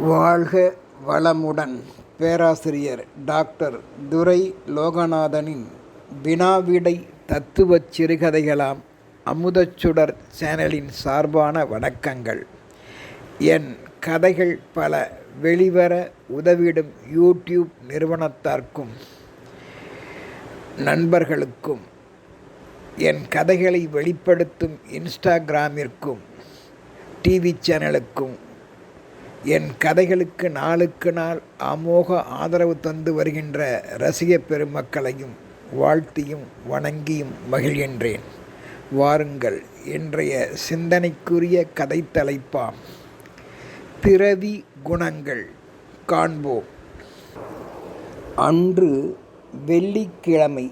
வாழ்க வளமுடன்! பேராசிரியர் டாக்டர் துரை லோகநாதனின் வினாவிடை தத்துவச் சிறுகதைகளாம் அமுதச்சுடர் சேனலின் சார்பான வணக்கங்கள். என் கதைகள் பல வெளிவர உதவிடும் யூடியூப் நிறுவனத்தார்க்கும் நண்பர்களுக்கும், என் கதைகளை வெளிப்படுத்தும் இன்ஸ்டாகிராமிற்கும் டிவி சேனலுக்கும், என் கதைகளுக்கு நாளுக்கு நாள் அமோக ஆதரவு தந்து வருகின்ற ரசிக பெருமக்களையும் வாழ்த்தியும் வணங்கியும் மகிழ்கின்றேன். வாருங்கள், இன்றைய சிந்தனைக்குரிய கதை தலைப்பாம் பிறவி குணங்கள் காண்போம். அன்று வெள்ளிக்கிழமை.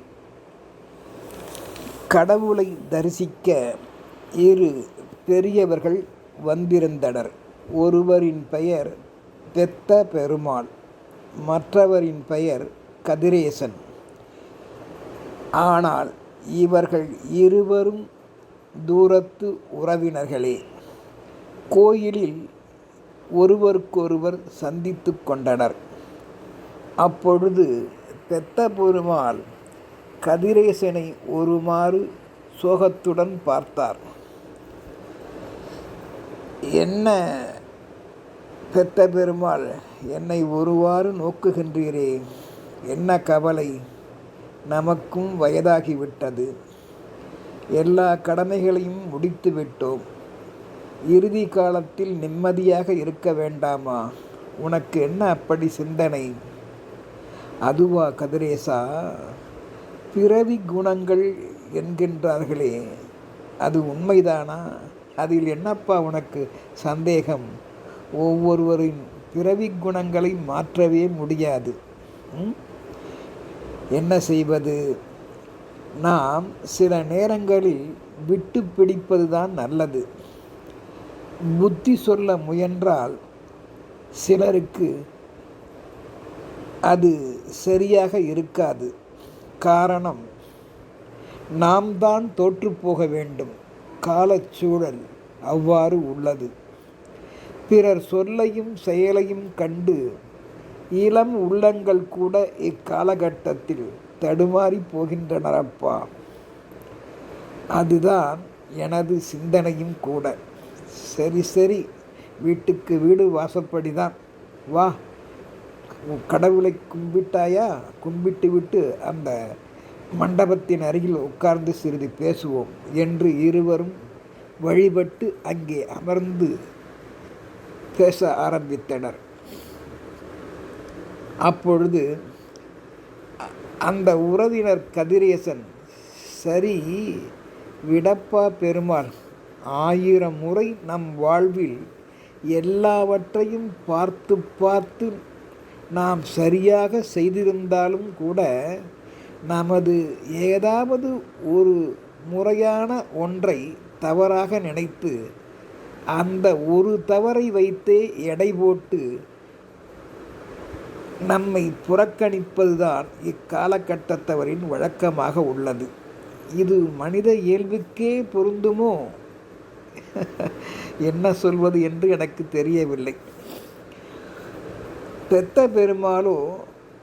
கடவுளை தரிசிக்க இரு பெரியவர்கள் வந்திருந்தனர். ஒருவரின் பெயர் பெத்த பெருமாள், மற்றவரின் பெயர் கதிரேசன். ஆனால் இவர்கள் இருவரும் தூரத்து உறவினர்களே. கோயிலில் ஒருவருக்கொருவர் சந்தித்து கொண்டனர். அப்பொழுது பெத்த பெருமாள் கதிரேசனை ஒருமாறு சோகத்துடன் பார்த்தார். என்ன பெத்த பெருமாள், என்னை ஒருவாறு நோக்குகின்றீரே? என்ன கவலை? நமக்கும் வயதாகிவிட்டது. எல்லா கடமைகளையும் முடித்து விட்டோம். இறுதி காலத்தில் நிம்மதியாக இருக்க வேண்டாமா? உனக்கு என்ன அப்படி சிந்தனை? அதுவா கதிரேசா, பிறவி குணங்கள் என்கின்றார்களே, அது உண்மைதானா? அதில் என்னப்பா உனக்கு சந்தேகம்? ஒவ்வொருவரின் பிறவி குணங்களை மாற்றவே முடியாது. என்ன செய்வது? நாம் சில நேரங்களில் விட்டு பிடிப்பது தான் நல்லது. புத்தி சொல்ல முயன்றால் சிலருக்கு அது சரியாக இருக்காது. காரணம், நாம் தான் தோற்றுப்போக வேண்டும். காலச்சூழல் அவ்வாறு உள்ளது. பிறர் சொல்லையும் செயலையும் கண்டு இளம் உள்ளங்கள் கூட இக்காலகட்டத்தில் தடுமாறி போகின்றனரப்பா. அதுதான் எனது சிந்தனையும் கூட. சரி, வீட்டுக்கு வீடு வாசப்படிதான். வா, கடவுளை கும்பிட்டாயா? கும்பிட்டு விட்டு அந்த மண்டபத்தின் அருகில் உட்கார்ந்து சிறிது பேசுவோம் என்று இருவரும் வழிபட்டு அங்கே அமர்ந்து பேச ஆரம்பித்தனர். அப்பொழுது அந்த உறவினர் கதிரேசன், சரி விடப்பா பெருமாள், 1000 முறை நம் வாழ்வில் எல்லாவற்றையும் பார்த்து நாம் சரியாக செய்திருந்தாலும் கூட நமது ஏதாவது ஒரு முறையான ஒன்றை தவறாக நினைத்து அந்த ஒரு தவறை வைத்தே எடை போட்டு நம்மை புறக்கணிப்பதுதான் இக்காலகட்டத்தவரின் வழக்கமாக உள்ளது. இது மனித இயல்புக்கே பொருந்துமோ? என்ன சொல்வது என்று எனக்கு தெரியவில்லை. பெத்த பெருமாளோ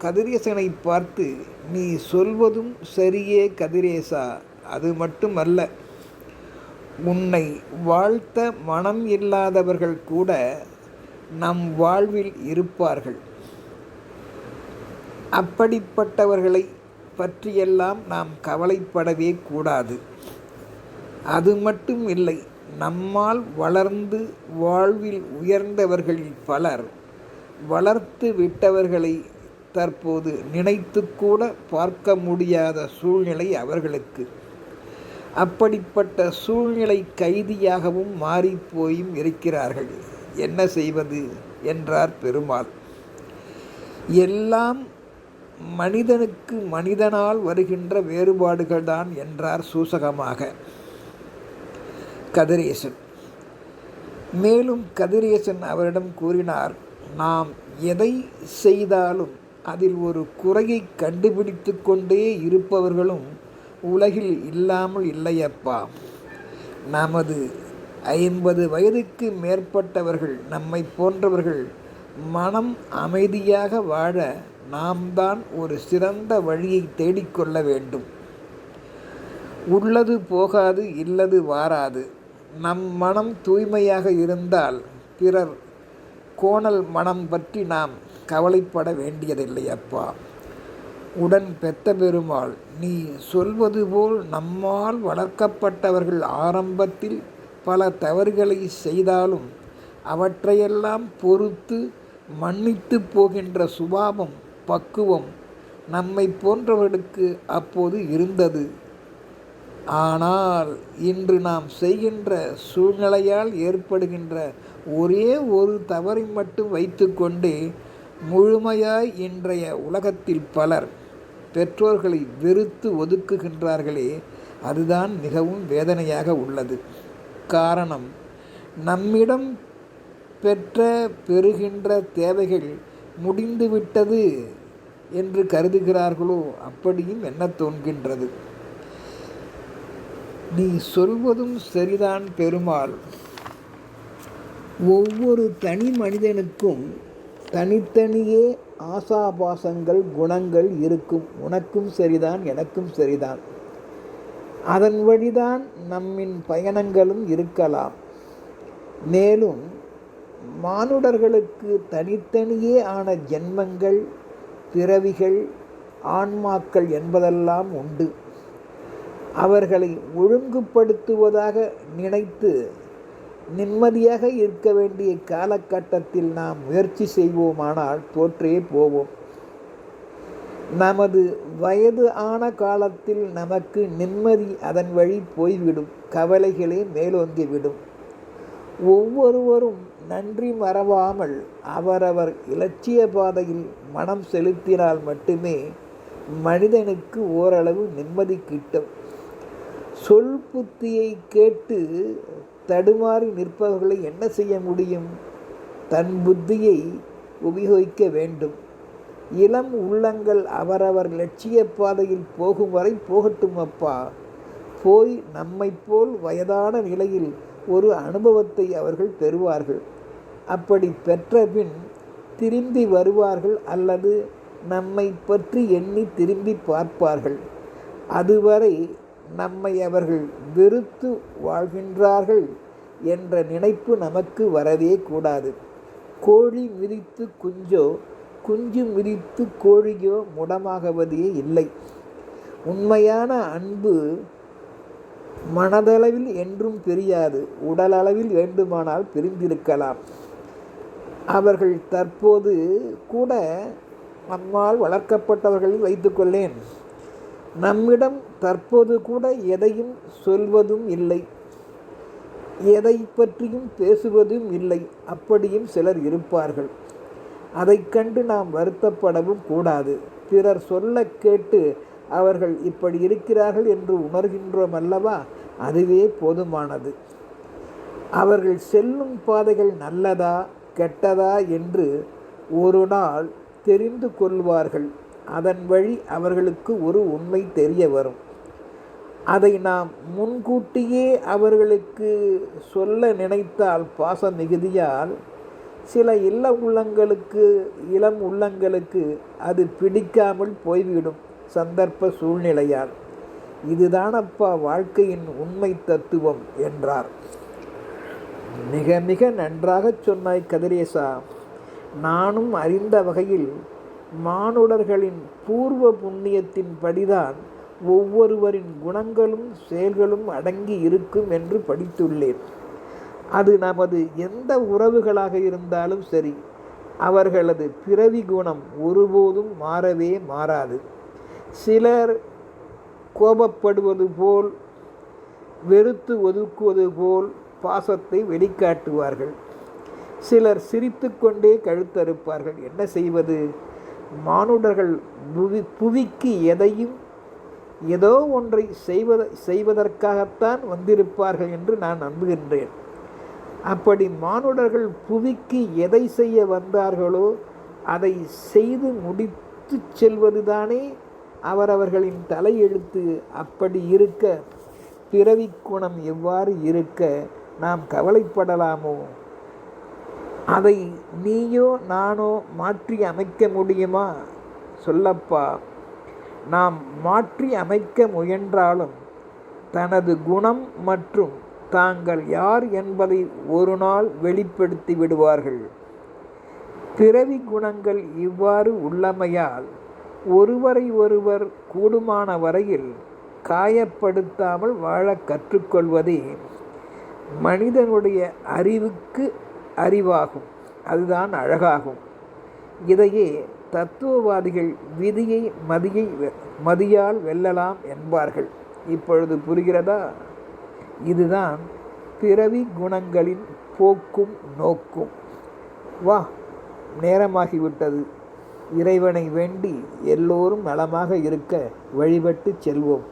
கதிரேசனை பார்த்து, நீ சொல்வதும் சரியே கதிரேசா, அது மட்டுமல்ல, உன்னை வாழ்த்த மனம் இல்லாதவர்கள் கூட நம் வாழ்வில் இருப்பார்கள். அப்படிப்பட்டவர்களை பற்றியெல்லாம் நாம் கவலைப்படவே கூடாது. அது மட்டும் இல்லை, நம்மால் வளர்ந்து வாழ்வில் உயர்ந்தவர்களில் பலர் வளர்த்து விட்டவர்களை தற்போது நினைத்து கூட பார்க்க முடியாத சூழ்நிலை அவர்களுக்கு. அப்படிப்பட்ட சூழ்நிலை கைதியாகவும் மாறிப்போயும் இருக்கிறார்கள். என்ன செய்வது என்றார் பெருமாள். எல்லாம் மனிதனுக்கு மனிதனால் வருகின்ற வேறுபாடுகள்தான் என்றார் சூசகமாக கதிரேசன். மேலும் கதிரேசன் அவரிடம் கூறினார், நாம் எதை செய்தாலும் அதில் ஒரு குறையை கண்டுபிடித்து கொண்டே இருப்பவர்களும் உலகில் இல்லாமல் இல்லையப்பா. நமது 50 வயதுக்கு மேற்பட்டவர்கள் நம்மை போன்றவர்கள் மனம் அமைதியாக வாழ நாம் தான் ஒரு சிறந்த வழியை தேடிக்கொள்ள வேண்டும். உள்ளது போகாது, இல்லது வாராது. நம் மனம் தூய்மையாக இருந்தால் பிறர் கோணல் மனம் பற்றி நாம் கவலைப்பட வேண்டியதில்லை அப்பா. உடன் பெத்த பெருமாள், நீ சொல்வது போல் நம்மால் வளர்க்கப்பட்டவர்கள் ஆரம்பத்தில் பல தவறுகளை செய்தாலும் அவற்றையெல்லாம் பொறுத்து மன்னித்து போகின்ற சுபாவம், பக்குவம் நம்மை போன்றவர்களுக்கு அப்போது இருந்தது. ஆனால் இன்று நாம் செய்கின்ற சூழ்நிலையால் ஏற்படுகின்ற ஒரே ஒரு தவறை மட்டும் வைத்துக்கொண்டே முழுமையாய் இன்றைய உலகத்தில் பலர் பெற்றோர்களை வெறுத்து ஒதுக்குகின்றார்களே, அதுதான் மிகவும் வேதனையாக உள்ளது. காரணம், நம்மிடம் பெறுகின்ற தேவைகள் முடிந்துவிட்டது என்று கருதுகிறார்களோ, அப்படியும் என்ன தோன்கின்றது. நீ சொல்வதும் சரிதான் பெருமாள். ஒவ்வொரு தனி மனிதனுக்கும் தனித்தனியே ஆசாபாசங்கள், குணங்கள் இருக்கும். உனக்கும் சரிதான், எனக்கும் சரிதான். அதன் வழிதான் நம்மின் பயணங்களும் இருக்கலாம். மேலும் மானுடர்களுக்கு தனித்தனியே ஆன ஜென்மங்கள், பிறவிகள், ஆன்மாக்கள் என்பதெல்லாம் உண்டு. அவர்களை ஒழுங்குபடுத்துவதாக நினைத்து நிம்மதியாக இருக்க வேண்டிய காலகட்டத்தில் நாம் முயற்சி செய்வோமானால் தோற்றே போவோம். நமது வயது ஆன காலத்தில் நமக்கு நிம்மதி அதன் வழி போய்விடும், கவலைகளே மேலோங்கிவிடும். ஒவ்வொருவரும் நன்றி மறவாமல் அவரவர் இலட்சிய பாதையில் மனம் செலுத்தினால் மட்டுமே மனிதனுக்கு ஓரளவு நிம்மதி கிட்டும். சொல் புத்தியை கேட்டு தடுமாறி நிற்பவர்களை என்ன செய்ய முடியும்? தன் புத்தியை உபயோகிக்க வேண்டும். இளம் உள்ளங்கள் அவரவர் லட்சிய பாதையில் போகும் வரை போகட்டும் அப்பா. போய் நம்மை போல் வயதான நிலையில் ஒரு அனுபவத்தை அவர்கள் பெறுவார்கள். அப்படி பெற்ற பின் திரும்பி வருவார்கள் அல்லது நம்மை பற்றி எண்ணி திரும்பி பார்ப்பார்கள். அதுவரை நம்மை அவர்கள் வெறுத்து வாழ்கின்றார்கள் என்ற நினைப்பு நமக்கு வரவே கூடாது. கோழி மிதித்து குஞ்சோ, குஞ்சு மிதித்து கோழியோ முடமாகவதே இல்லை. உண்மையான அன்பு மனதளவில் என்றும் பிரியாது. உடலளவில் வேண்டுமானால் பிரிந்திருக்கலாம். அவர்கள் தற்போது கூட நம்மால் வளர்க்கப்பட்டவர்களில் வைத்துக்கொள்ளேன். நம்மிடம் தற்போது கூட எதையும் சொல்வதும் இல்லை, எதை பற்றியும் பேசுவதும் இல்லை. அப்படியும் சிலர் இருப்பார்கள். அதை கண்டு நாம் வருத்தப்படவும் கூடாது. பிறர் சொல்ல கேட்டு அவர்கள் இப்படி இருக்கிறார்கள் என்று உணர்கின்றோம் அல்லவா, அதுவே போதுமானது. அவர்கள் செல்லும் பாதைகள் நல்லதா கெட்டதா என்று ஒரு நாள் தெரிந்து கொள்வார்கள். அதன் வழி அவர்களுக்கு ஒரு உண்மை தெரிய வரும். அதை நாம் முன்கூட்டியே அவர்களுக்கு சொல்ல நினைத்தால் பாச மிகுதியால் சில இளம் உள்ளங்களுக்கு அது பிடிக்காமல் போய்விடும், சந்தர்ப்ப சூழ்நிலையால். இதுதானப்பா வாழ்க்கையின் உண்மை தத்துவம் என்றார். மிக மிக நன்றாக சொன்னாய் கதிரேசா. நானும் அறிந்த வகையில் மானுடர்களின் பூர்வ புண்ணியத்தின் படிதான் ஒவ்வொருவரின் குணங்களும் செயல்களும் அடங்கி இருக்கும் என்று படித்துள்ளேன். அது நமது எந்த உறவுகளாக இருந்தாலும் சரி, அவர்களது பிறவி குணம் ஒருபோதும் மாறவே மாறாது. சிலர் கோபப்படுவது போல், வெறுத்து ஒதுக்குவது போல் பாசத்தை வெளிக்காட்டுவார்கள். சிலர் சிரித்து கொண்டே கழுத்தறுப்பார்கள். என்ன செய்வது? மானுடர்கள் புவிக்கு ஏதோ ஒன்றை செய்வதற்காகத்தான் வந்திருப்பார்கள் என்று நான் நம்புகின்றேன். அப்படி மானுடர்கள் புவிக்கு எதை செய்ய வந்தார்களோ அதை செய்து முடித்து செல்வதுதானே அவரவர்களின் தலையெழுத்து. அப்படி இருக்க பிறவி குணம் எவ்வாறு இருக்க நாம் கவலைப்படலாமோ? அதை நீயோ நானோ மாற்றி அமைக்க முடியுமா? சொல்லப்பா. நாம் மாற்றி அமைக்க முயன்றாலும் தனது குணம் மற்றும் தாங்கள் யார் என்பதை ஒரு நாள் வெளிப்படுத்தி விடுவார்கள். பிறவி குணங்கள் இவ்வாறு உள்ளமையால் ஒருவரை ஒருவர் கூடுமான வரையில் காயப்படுத்தாமல் வாழ கற்றுக்கொள்வதே மனிதனுடைய அறிவுக்கு அறிவாகும். அதுதான் அழகாகும். இதையே தத்துவவாதிகள் விதியை மதியால் வெல்லலாம் என்பார்கள். இப்பொழுது புரிகிறதா? இதுதான் பிறவி குணங்களின் போக்கும் நோக்கும். வா, நேரமாகிவிட்டது. இறைவனை வேண்டி எல்லோரும் நலமாக இருக்க வழிபட்டு செல்வோம்.